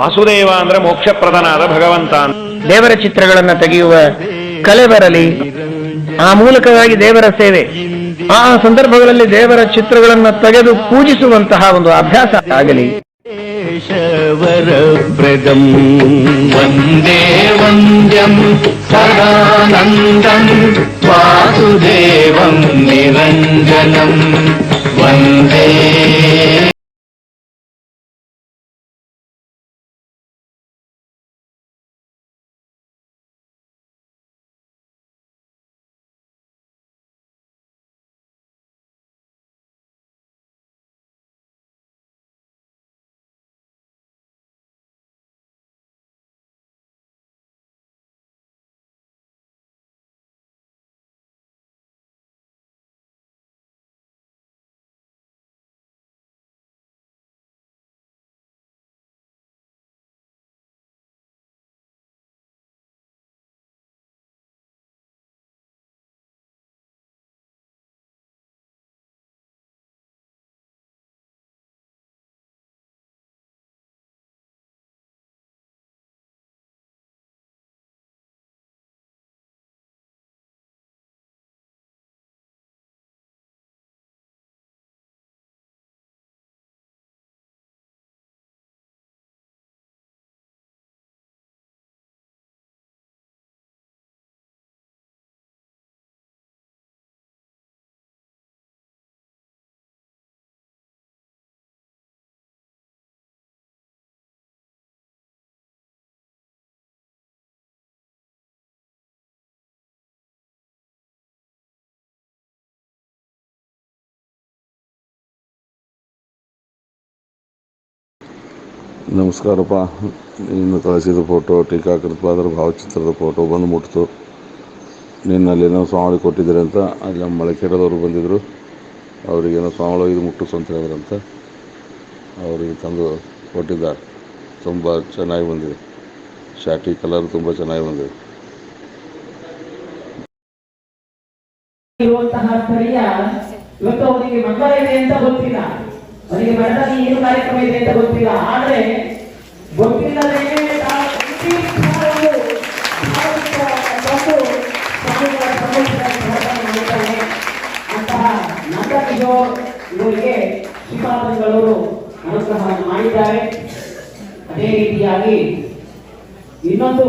ವಾಸುದೇವ ಅಂದ್ರೆ ಮೋಕ್ಷಪ್ರದನಾದ ಭಗವಂತ. ದೇವರ ಚಿತ್ರಗಳನ್ನು ತೆಗೆಯುವ ಕಲೆ ಬರಲಿ, ಆ ಮೂಲಕವಾಗಿ ದೇವರ ಸೇವೆ, ಆ ಸಂದರ್ಭಗಳಲ್ಲಿ ದೇವರ ಚಿತ್ರಗಳನ್ನು ತೆಗೆದು ಪೂಜಿಸುವಂತಹ ಒಂದು ಅಭ್ಯಾಸ ಆಗಲಿ. ವರಪ್ರದಂ ವಂದೇ ವಂದ್ಯಂ ಸದಾನಂದಂ ವಾಸುದೇವಂ ನಿರಂಜನಂ ವಂದೇ. ನಮಸ್ಕಾರಪ್ಪ. ಇನ್ನು ಕಳಿಸಿದ ಫೋಟೋ ಟೀಕಾಕೃತವಾದ ಭಾವಚಿತ್ರದ ಫೋಟೋ ಬಂದು ಮುಟ್ತು. ನಿನ್ನಲ್ಲಿ ಸ್ವಾಮಿ ಕೊಟ್ಟಿದ್ದೀರಿ ಅಂತ ಅಲ್ಲಿ ನಮ್ಮ ಮಳಖೇಡದವರು ಬಂದಿದ್ದರು. ಅವರಿಗೇನೋ ಸ್ವಾಮಿಗಳು ಇದು ಮುಟ್ಟಿಸು ಅಂತ ಹೇಳಿದ್ರಂತ, ಅವರಿಗೆ ತಂದು ಕೊಟ್ಟಿದ್ದಾರೆ. ತುಂಬ ಚೆನ್ನಾಗಿ ಬಂದಿದೆ, ಶಾಟಿ ಕಲರ್ ತುಂಬ ಚೆನ್ನಾಗಿ ಬಂದಿದೆ. ಇವತ್ತು ಅವರಿಗೆ ಮಂಗಳ ಇದೆ ಅಂತ ಗೊತ್ತಿಲ್ಲ, ಅವರಿಗೆ ಮಠದಲ್ಲಿ ಏನು ಕಾರ್ಯಕ್ರಮ ಇದೆ ಅಂತ ಗೊತ್ತಿಲ್ಲ. ಆದ್ರೆ ಗೊತ್ತಿಲ್ಲದೆ ಅಂತಹ ನಂದಕಿಶೋರ್ ಇವರಿಗೆ ಶ್ರೀಪಾದಂಗಳವರು ಅನುಗ್ರಹವನ್ನು ಮಾಡಿದ್ದಾರೆ. ಅದೇ ರೀತಿಯಾಗಿ ಇನ್ನೊಂದು